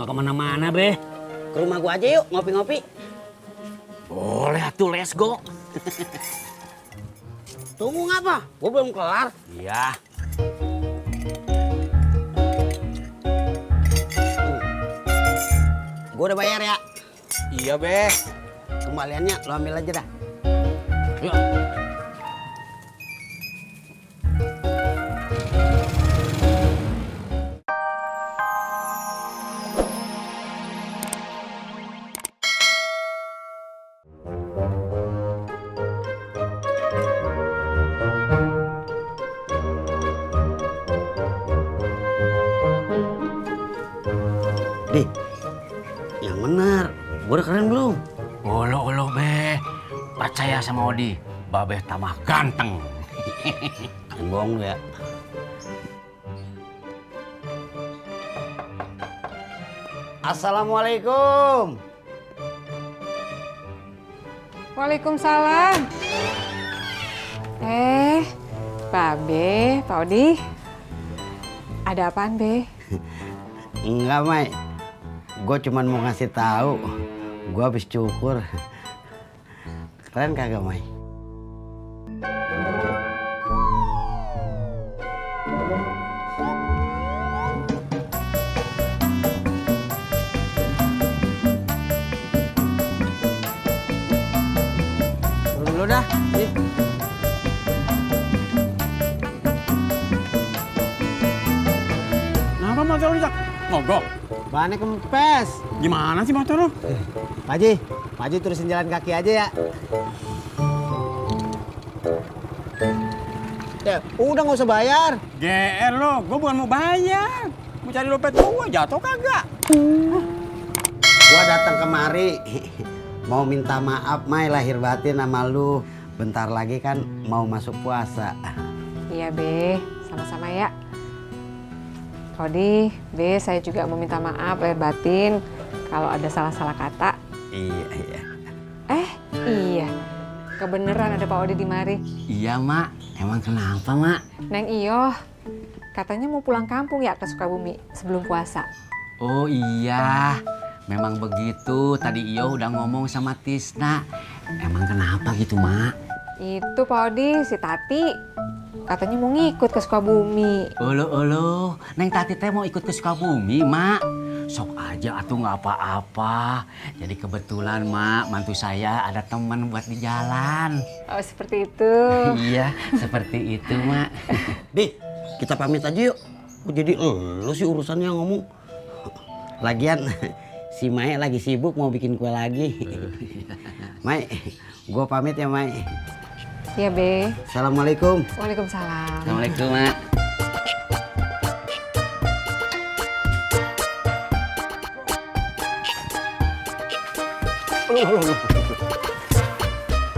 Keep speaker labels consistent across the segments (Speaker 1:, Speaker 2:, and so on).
Speaker 1: nggak kemana-mana, Be.
Speaker 2: Ke rumah gua aja yuk, ngopi-ngopi.
Speaker 1: Boleh atuh, let's go.
Speaker 2: Tunggu ngapa? Gua belum kelar.
Speaker 1: Iya.
Speaker 2: Gua udah bayar ya.
Speaker 1: Iya, Be.
Speaker 2: Kembaliannya lo ambil aja dah.
Speaker 1: Yuk.
Speaker 2: Di, yang benar. Gua udah keren belum?
Speaker 1: Olo, Be. Percaya sama Odi. Babeh tambah ganteng.
Speaker 2: Jangan bohong lu ya. Assalamualaikum.
Speaker 3: Waalaikumsalam. Pak Be, Pak Odi. Ada apaan, Be?
Speaker 2: Enggak, Mai. Gue cuman mau ngasih tahu. Gue habis cukur. Keren kagak, Mai? Turun dulu dah. Nih.
Speaker 4: Kenapa motor lu, Jak? Mogok?
Speaker 2: Bannya kempes.
Speaker 4: Gimana sih motor lu?
Speaker 2: Pak Haji terusin jalan kaki aja ya. Ya, udah nggak usah bayar.
Speaker 4: GR lo, gue bukan mau bayar. Mau cari dompet gue, jatuh kagak?
Speaker 2: Gua datang kemari mau minta maaf, Mai, lahir batin sama lu. Bentar lagi kan mau masuk puasa.
Speaker 3: Iya, Be. Sama-sama ya. Odi, Be, saya juga mau minta maaf lahir batin kalau ada salah-salah kata.
Speaker 2: Iya.
Speaker 3: Iya. Kebeneran ada Pak Odi di mari.
Speaker 1: Iya, Mak. Emang kenapa, Mak?
Speaker 3: Neng Iyo, katanya mau pulang kampung ya ke Sukabumi sebelum puasa.
Speaker 1: Oh iya, memang begitu. Tadi Iyo udah ngomong sama Tisna. Emang kenapa gitu, Mak?
Speaker 3: Itu Pak Odi, si Tati. Katanya mau ngikut ke Sukabumi.
Speaker 1: Olo, Neng Tati teh mau ikut ke Sukabumi, Mak. Sok aja atuh nggak apa-apa. Jadi kebetulan, Mak, mantu saya ada teman buat di jalan.
Speaker 3: Oh, seperti itu.
Speaker 1: Iya, seperti itu, Mak.
Speaker 2: Di, kita pamit aja yuk. Kok jadi lu sih urusannya ngomong. Lagian si Mai lagi sibuk mau bikin kue lagi. Mai, gua pamit ya, Mai.
Speaker 3: Iya, Be.
Speaker 2: Assalamualaikum.
Speaker 3: Waalaikumsalam.
Speaker 1: Assalamualaikum, Mak.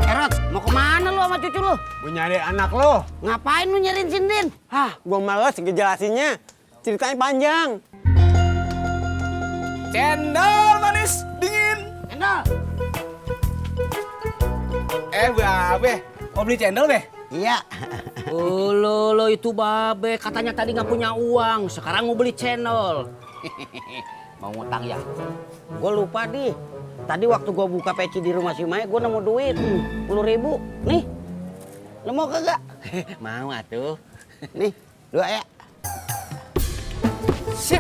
Speaker 2: Erot, mau kemana lu sama cucu lu?
Speaker 4: Gue nyari anak lo.
Speaker 2: Ngapain lu nyariin Sindin?
Speaker 4: Hah, gue males ngejelasinnya. Ceritanya panjang. Cendol manis dingin.
Speaker 2: Endol.
Speaker 4: Babe, mau beli cendol, Be?
Speaker 2: Iya.
Speaker 1: Lo itu Babe katanya tadi nggak punya uang, sekarang mau beli channel. Mau ngutang ya?
Speaker 2: Gue lupa, Di. Tadi waktu gue buka peci di rumah si Mai, gue nemu duit 10.000. Nih, lu mau kagak?
Speaker 1: Mau atuh.
Speaker 2: Nih, 2 ya.
Speaker 4: Sip.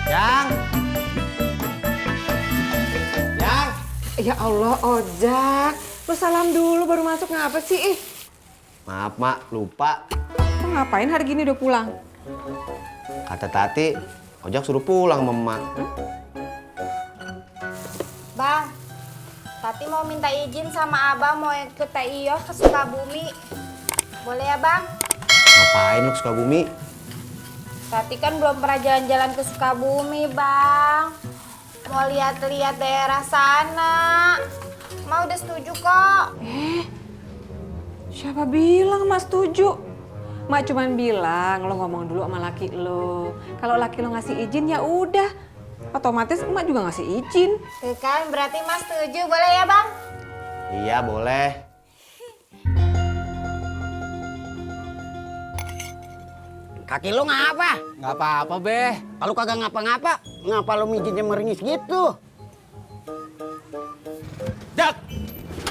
Speaker 2: Yang.
Speaker 3: Ya Allah, Ojak. Lu salam dulu baru masuk ngapa sih?
Speaker 5: Maaf, Mak, lupa.
Speaker 3: Lu ngapain hari gini udah pulang?
Speaker 5: Kata Tati, Ojak suruh pulang sama Emak.
Speaker 6: Bang, Tati mau minta izin sama Abang mau ikut Teh Iyo ke Sukabumi. Boleh ya, Bang?
Speaker 5: Ngapain lu ke Sukabumi?
Speaker 6: Tati kan belum pernah jalan-jalan ke Sukabumi, Bang. Mau lihat-lihat daerah sana. Ma udah setuju kok.
Speaker 3: Siapa bilang Mas setuju? Mak cuman bilang lo ngomong dulu sama laki lo. Kalau laki lo ngasih izin ya udah. Otomatis emak juga ngasih izin.
Speaker 6: Tuh kan berarti Mas setuju. Boleh ya, Bang?
Speaker 5: Iya, boleh.
Speaker 2: Kaki lu ngapa?
Speaker 5: Nggak apa-apa, Be.
Speaker 2: Kalau kagak ngapa-ngapa, ngapa lu mijitnya meringis gitu?
Speaker 4: Jak,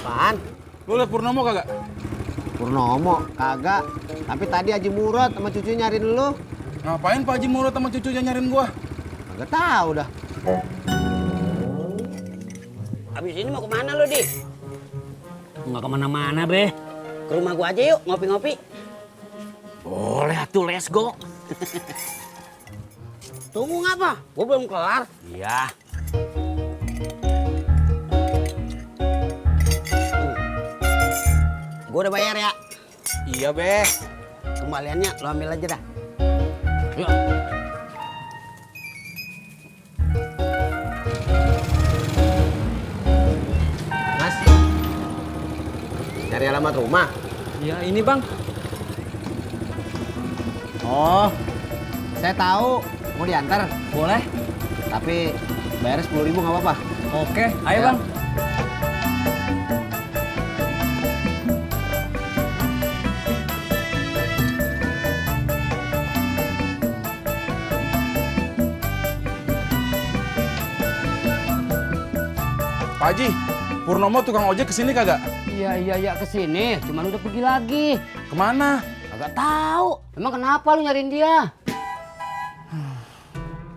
Speaker 2: Apaan?
Speaker 4: lu liat Purnomo kagak?
Speaker 2: Purnomo, kagak. Tapi tadi Haji Murad sama cucunya nyariin lu.
Speaker 4: Ngapain Pak Haji Murad sama cucunya nyariin gua?
Speaker 2: Kagak tahu dah. Habis ini mau kemana lu, Di?
Speaker 1: Nggak kemana-mana, Be.
Speaker 2: Ke rumah gua aja yuk, ngopi-ngopi.
Speaker 1: Boleh atuh, let's go.
Speaker 2: Tunggu ngapa? Gua belum kelar.
Speaker 1: Iya.
Speaker 2: Gua udah bayar ya.
Speaker 5: Iya, Be.
Speaker 2: Kembaliannya lu ambil aja dah.
Speaker 1: Yuk.
Speaker 5: Mas. Nyari alamat rumah?
Speaker 7: Ya ini bang.
Speaker 5: Oh, saya tahu. Mau diantar?
Speaker 7: Boleh?
Speaker 5: Tapi bayar 10.000 nggak apa-apa.
Speaker 7: Oke, ayo
Speaker 5: Ya.
Speaker 7: bang.
Speaker 4: Pak Haji, Purnomo tukang ojek kesini kagak?
Speaker 1: Iya kesini, cuman udah pergi lagi.
Speaker 4: Kemana?
Speaker 1: Kagak tahu. Emang kenapa lu nyariin dia?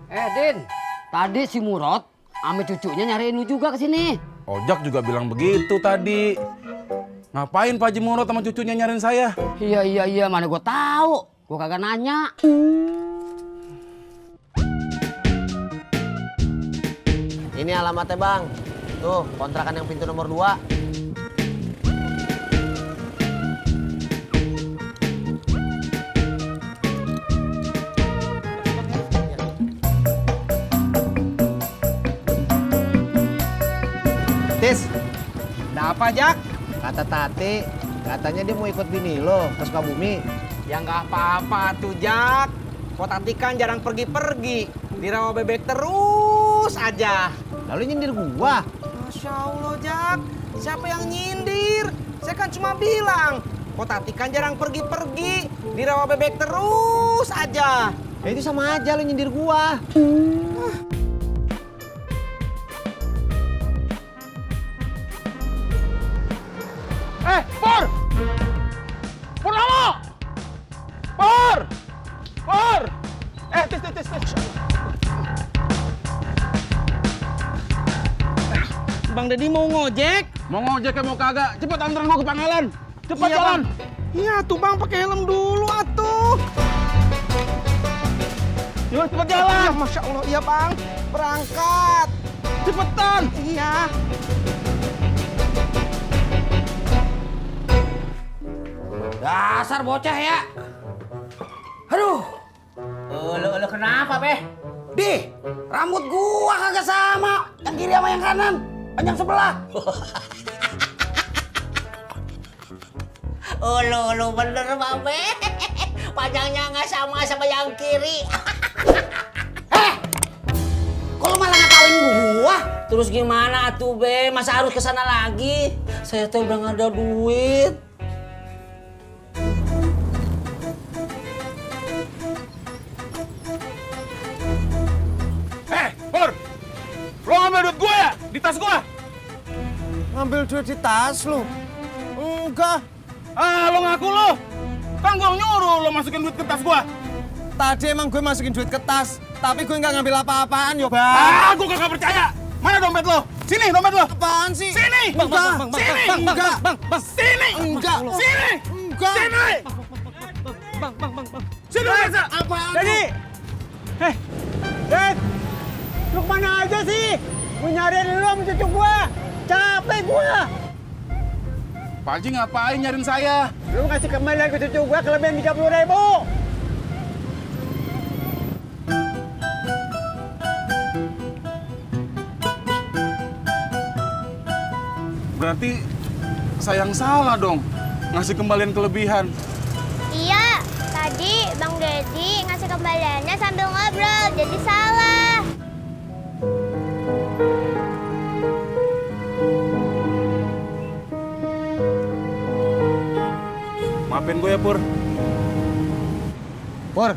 Speaker 1: Din, tadi si Murad sama cucunya nyariin lu juga kesini.
Speaker 4: Ojak juga bilang begitu tadi. Ngapain Pak Haji Murad sama cucunya nyariin saya?
Speaker 1: Iya, mana gua tahu. Gua kagak nanya.
Speaker 5: Ini alamatnya, Bang. Tuh, kontrakan yang pintu nomor 2. Tis,
Speaker 7: Ada apa Jak?
Speaker 5: kata Tati, katanya dia mau ikut bini lo ke Sukabumi.
Speaker 7: Ya nggak apa-apa tuh Jak. Kok Tati kan jarang pergi-pergi. Di rawa bebek terus aja.
Speaker 5: Lalu nyindir gua.
Speaker 7: Masya Allah Jak. Siapa yang nyindir? Saya kan cuma bilang. Kok Tati kan jarang pergi-pergi. Di rawa bebek terus aja.
Speaker 5: Ya itu sama aja lo nyindir gua.
Speaker 4: Pur! Purnomo! Pur! Pur! Tis.
Speaker 7: Bang Deddy mau ngojek?
Speaker 4: Mau ngojek mau kagak? Cepet anterin gua ke Pangalan. Cepet
Speaker 7: Iya,
Speaker 4: jalan.
Speaker 7: Bang. Iya tuh Bang pakai helm dulu atuh.
Speaker 4: Yuk cepet jalan.
Speaker 7: Ya, Masya Allah, iya Bang. Berangkat.
Speaker 4: Cepetan.
Speaker 7: Iya.
Speaker 1: Dasar bocah ya. Aduh. Lu kenapa, Be?
Speaker 2: Di, rambut gua kagak sama. Yang kiri sama yang kanan. Panjang sebelah.
Speaker 8: Lu bener Babe. Panjangnya nggak sama yang kiri.
Speaker 2: Kok lu malah ngatawain gua?
Speaker 8: Terus gimana atuh Be? Masa harus kesana lagi? Saya tuh udah nggak ada duit.
Speaker 4: Pur! Lo ngambil duit gua ya? Di tas gua?
Speaker 7: Ngambil duit di tas lu? Enggak.
Speaker 4: Ah, lo ngaku lo. Kan gua nyuruh lo masukin duit ke tas gua.
Speaker 7: Tadi emang gue masukin duit ke tas, tapi gue nggak ngambil apa-apaan yo Bang.
Speaker 4: Ah, gua kagak percaya. Mana dompet lo? Sini dompet lo.
Speaker 7: Apaan sih?
Speaker 4: Sini.
Speaker 7: Enggak.
Speaker 4: Sini.
Speaker 7: Enggak.
Speaker 4: Sini.
Speaker 7: Enggak.
Speaker 4: Sini.
Speaker 7: Enggak.
Speaker 4: Sini.
Speaker 7: Bang.
Speaker 4: Sini dompet.
Speaker 7: Apaan?
Speaker 4: Jadi.
Speaker 7: Dad, lu kemana aja sih? Gue nyariin lu sama cucu gua. Capek gua.
Speaker 4: Pak Haji ngapain nyariin saya?
Speaker 7: Lu kasih kembalian ke cucu gua kelebihan 30.000.
Speaker 4: Berarti saya yang salah dong ngasih kembalian kelebihan.
Speaker 9: Iya, tadi Bang Deddy ngasih kembaliannya sambil ngobrol, jadi salah.
Speaker 4: Maafin gue ya, Pur.
Speaker 5: Pur,